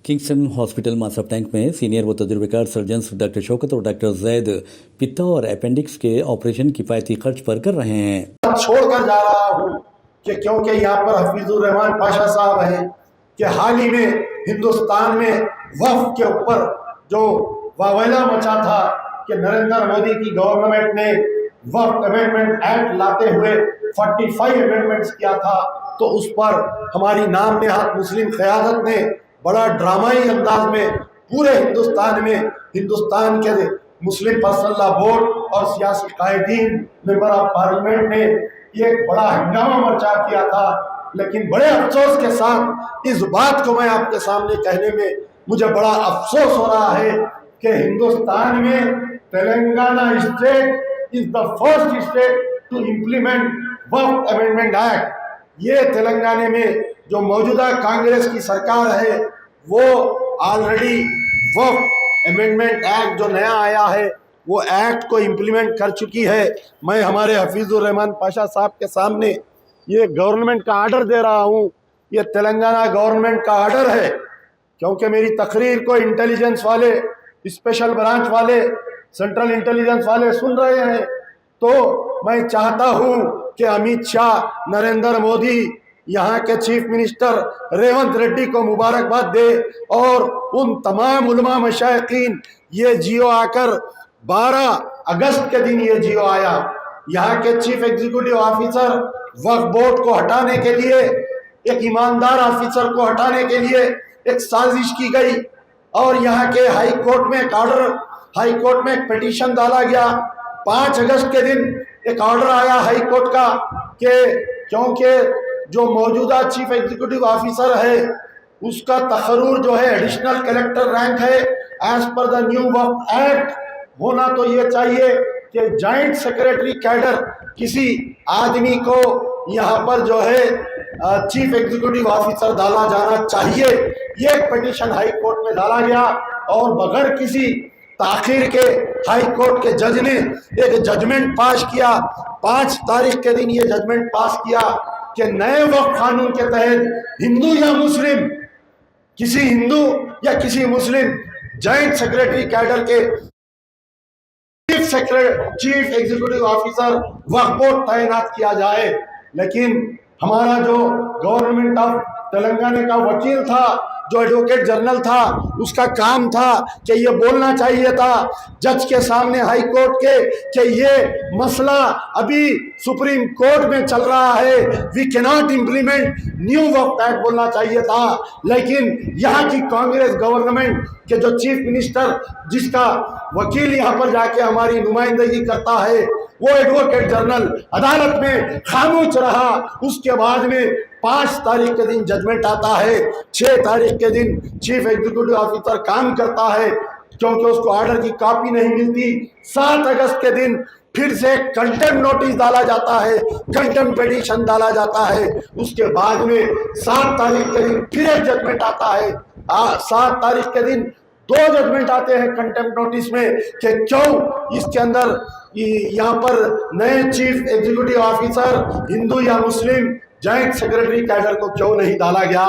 Kingston hospital मासफ tank में senior व तजुर्बेकार surgeons doctor Shaukat और डॉक्टर जैद पित्ता और अपेंडिक्स के ऑपरेशन किफ़ायती खर्च पर कर रहे हैं। छोड़कर जा रहा हूँ कि क्योंकि यहाँ पर हफीजुर रहमान पाशा साहब हैं कि हाल ही में हिंदुस्तान में वक्फ के ऊपर जो वावैला मचा था कि नरेंद्र मोदी की गवर्नमेंट ने वक्फ अमेंडमेंट एक्ट लाते हुए 45 अमेंडमेंट्स किया था, तो उस पर हमारी नाम नेहात मुस्लिम क़यादत ने बड़ा ड्रामाई अंदाज में पूरे हिंदुस्तान में हिंदुस्तान के मुस्लिम पर्सनल लॉ बोर्ड और सियासी कायदीन मेंबर ऑफ पार्लियामेंट ने एक बड़ा हंगामा मचा किया था। लेकिन बड़े अफसोस के साथ इस बात को मैं आपके सामने कहने में मुझे बड़ा अफसोस हो रहा है कि हिंदुस्तान में Telangana state is the first state to implement Waqf amendment act. ये तेलंगाना में जो मौजूदा कांग्रेस की सरकार है वो ऑलरेडी वक्फ अमेंडमेंट एक्ट जो नया आया है वो एक्ट को इम्प्लीमेंट कर चुकी है। मैं हमारे हफीजुर रहमान पाशा साहब के सामने ये गवर्नमेंट का आर्डर दे रहा हूँ, ये तेलंगाना गवर्नमेंट का आर्डर है, क्योंकि मेरी तकरीर को इंटेलिजेंस वाले, स्पेशल ब्रांच वाले, सेंट्रल इंटेलिजेंस वाले सुन रहे हैं, तो मैं चाहता हूँ कि अमित शाह, नरेंद्र मोदी, यहाँ के चीफ मिनिस्टर रेवंत रेड्डी को मुबारकबाद दे और उन तमाम उलमा मशाइखीन, ये जियो आकर 12 अगस्त के दिन ये जियो आया, यहाँ के चीफ एग्जीक्यूटिव ऑफिसर वक्फ बोर्ड को हटाने के लिए, एक ईमानदार ऑफिसर को हटाने के लिए एक साजिश की गई और यहाँ के हाई कोर्ट में एक ऑर्डर, हाई कोर्ट में एक पिटीशन डाला गया। 5 अगस्त के दिन एक ऑर्डर आया हाई कोर्ट का कि क्योंकि जो मौजूदा चीफ एग्जीक्यूटिव ऑफिसर है उसका तकर्रुर जो है एडिशनल कलेक्टर रैंक है, as per the new Waqf act होना तो ये चाहिए कि जॉइंट सेक्रेटरी कैडर किसी आदमी को यहाँ पर जो है चीफ एग्जीक्यूटिव ऑफिसर डाला जाना चाहिए। ये एक पिटीशन हाई कोर्ट में डाला गया और बगैर किसी ताखिर के हाई कोर्ट के जज ने एक जजमेंट पास किया। 5 तारीख के दिन ये जजमेंट पास किया कि नए वक्फ कानून के तहत हिंदू या मुस्लिम, किसी हिंदू या किसी मुस्लिम जॉइंट सेक्रेटरी कैडर के चीफ एग्जीक्यूटिव ऑफिसर वक्फ बोर्ड तैनात किया जाए। लेकिन हमारा जो गवर्नमेंट ऑफ तेलंगाना का वकील था, जो एडवोकेट जनरल था, उसका काम था कि ये बोलना चाहिए था जज के सामने हाई कोर्ट के कि ये मसला अभी सुप्रीम कोर्ट में चल रहा है, we can not implement new Waqf act बोलना चाहिए था। लेकिन यहाँ की कांग्रेस गवर्नमेंट के जो चीफ मिनिस्टर, जिसका वकील यहाँ पर जाके हमारी नुमाइंदगी करता है, वो एडवोकेट जनरल अदालत में खामोश रहा। उसके बाद में 5 तारीख के दिन जजमेंट आता है, 6 तारीख के दिन चीफ एग्जीक्यूटिव ऑफिसर काम करता है क्योंकि उसको ऑर्डर की कॉपी नहीं मिलती। 7 अगस्त के दिन फिर से कंटेम्प्ट नोटिस डाला जाता है, कंटेम्प्ट पिटीशन डाला जाता है। उसके बाद में 7 तारीख के दिन फिर एक जजमेंट आता है। 7 तारीख के दिन 2 जजमेंट आते हैं कंटेम्प्ट नोटिस में कि क्यों इसके अंदर यहाँ पर नए चीफ एग्जीक्यूटिव ऑफिसर हिंदू या मुस्लिम जॉइंट सेक्रेटरी कैडर को क्यों नहीं डाला गया।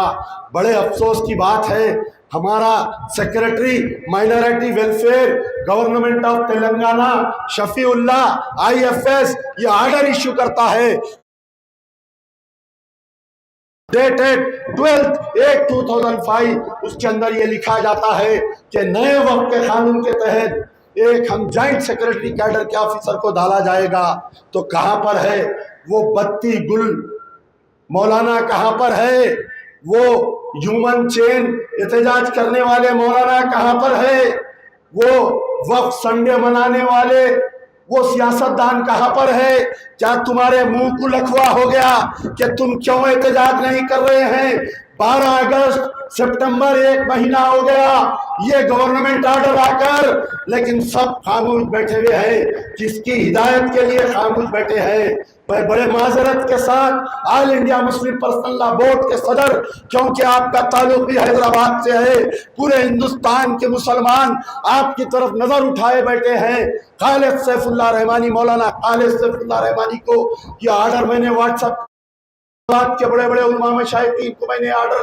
बड़े अफसोस की बात है, हमारा secretary minority welfare government of Telangana Shafiullah IFS ये ऑर्डर इश्यू करता है डेटेड 12/8/2005। उसके अंदर ये लिखा जाता है कि नए वक्फ के कानून के तहत एक हम जॉइंट सेक्रेटरी कैडर के ऑफिसर को डाला जाएगा। तो कहाँ पर है वो बत्ती गुल मौलाना, कहाँ पर है वो ह्यूमन चेन एहतजाज करने वाले मौलाना, कहाँ पर है वो वक्फ संडे मनाने वाले वो सियासतदान, कहाँ पर है? क्या तुम्हारे मुंह को लखवा हो गया कि तुम क्यों एहतजाज नहीं कर रहे हैं? 12 अगस्त सितंबर 1 महीना हो गया ये गवर्नमेंट ऑर्डर आकर, लेकिन सब खामोश बैठे हुए हैं, किसकी हिदायत के लिए खामोश बैठे हैं। मैं बड़े माजरत के साथ all India Muslim personal law board के सदर, क्योंकि आपका ताल्लुक भी हैदराबाद से है, पूरे हिंदुस्तान के मुसलमान आपकी तरफ नजर उठाए बैठे हैं। खालिद सैफुल्लाह रहमानी, मौलाना खालिद सैफुल्लाह रहमानी को ये ऑर्डर मैंने व्हाट्सएप के बड़े बड़े उलमा मशाइखीन को मैंने ऑर्डर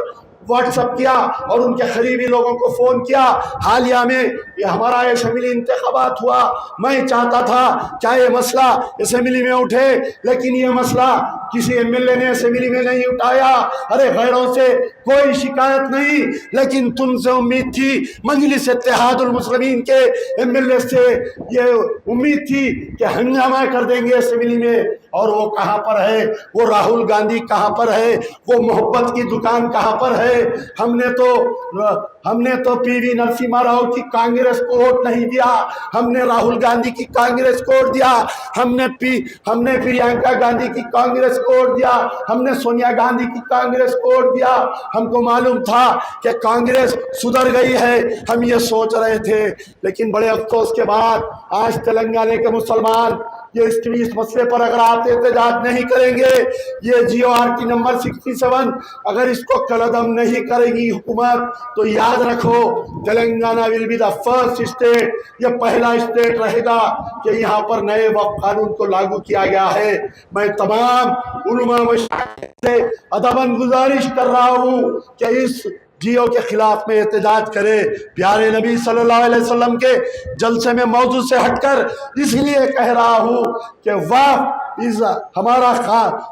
व्हाट्सअप किया और उनके करीबी लोगों को फ़ोन किया। हालिया में ये हमारा असेंबली इंतखाबात हुआ, मैं चाहता था क्या ये मसला असेंबली में उठे, लेकिन ये मसला किसी एमएलए ने असेंबली में नहीं उठाया। अरे गैरों से कोई शिकायत नहीं, लेकिन तुमसे उम्मीद थी, मजलिस इत्तेहादुल मुस्लिमीन के एमएलए से ये उम्मीद थी कि हंगामा कर देंगे असेंबली में। और वो कहाँ पर है, वो राहुल गांधी कहाँ पर है, वो मोहब्बत की दुकान कहाँ पर है। हमने तो पीवी नरसिम्हा राव की कांग्रेस को वोट नहीं दिया, हमने राहुल गांधी की कांग्रेस को वोट दिया, हमने प्रियंका गांधी की कांग्रेस को वोट दिया, हमने सोनिया गांधी की कांग्रेस को वोट दिया। हमको मालूम था कि कांग्रेस सुधर गई है, हम ये सोच रहे थे। लेकिन बड़े अफसोस के बाद आज तेलंगाना के मुसलमान ये इस मसले पर अगर आप एहतजाज नहीं करेंगे, ये GORT नंबर 67 अगर इसको कलअदम नहीं करेगी हुकूमत, तो याद रखो Telangana will be the first state, ये पहला स्टेट रहेगा कि यहाँ पर नए वक्फ कानून को लागू किया गया है। मैं तमाम उलमा से अदबन गुजारिश कर रहा हूँ कि इस जियो के खिलाफ में एहतजाज करे। प्यारे नबी सल्लल्लाहु अलैहि वसल्लम के जलसे में मौजू से हटकर इसलिए कह रहा हूँ कि वक्फ इस हमारा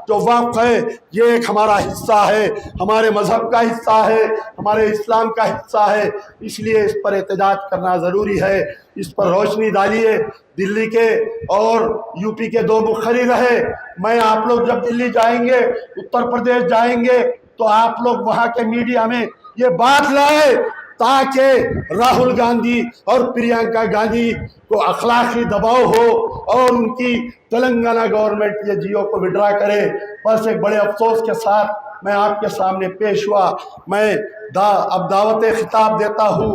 जो वक्फ है ये एक हमारा हिस्सा है, हमारे मजहब का हिस्सा है, हमारे इस्लाम का हिस्सा है, इसलिए इस पर एहतजाज करना ज़रूरी है। इस पर रोशनी डालिए। दिल्ली के और यूपी के 2 मुखर्रिर रहे। मैं आप लोग जब दिल्ली जाएंगे, उत्तर प्रदेश जाएंगे, तो आप लोग वहाँ के मीडिया में ये बात लाए ताकि राहुल गांधी और प्रियंका गांधी को अखलाकी दबाव हो और उनकी तेलंगाना गवर्नमेंट ये जियो को विड्रा करे। बस एक बड़े अफसोस के साथ मैं आपके सामने पेश हुआ। मैं अब दावत खिताब देता हूँ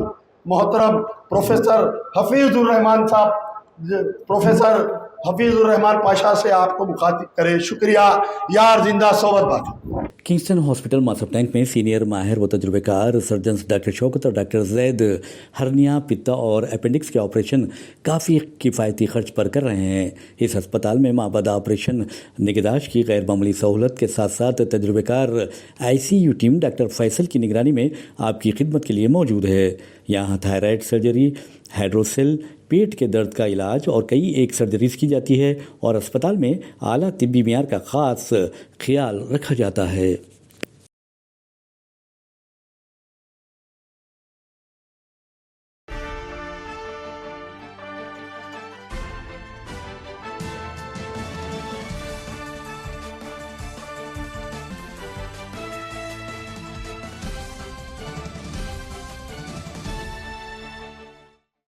मोहतरम प्रोफेसर हफीजुर रहमान साहब, प्रोफेसर हफीजुर रहमान पाशा से आपको मुखातिब करें। शुक्रिया। यार जिंदा सोबत बाकी। किंगस्टन हॉस्पिटल मासफ टैंक में सीनियर माहिर व तजुर्बेकार सर्जन्स डॉक्टर शौकत और डॉक्टर जैद हर्निया, पित्ता और अपेंडिक्स के ऑपरेशन काफ़ी किफ़ायती खर्च पर कर रहे हैं। इस अस्पताल में माबदा ऑपरेशन निगहदाश्त की गैर मामूली सहूलत के साथ साथ तजुर्बेकार ICU टीम डॉक्टर फैसल की निगरानी में आपकी खिदमत के लिए मौजूद है। यहाँ थायराइड सर्जरी, हाइड्रोसेल, पेट के दर्द का इलाज और कई एक सर्जरीज की जाती है और अस्पताल में आला तिब्बी मियार का ख़ास ख्याल रखा जाता है।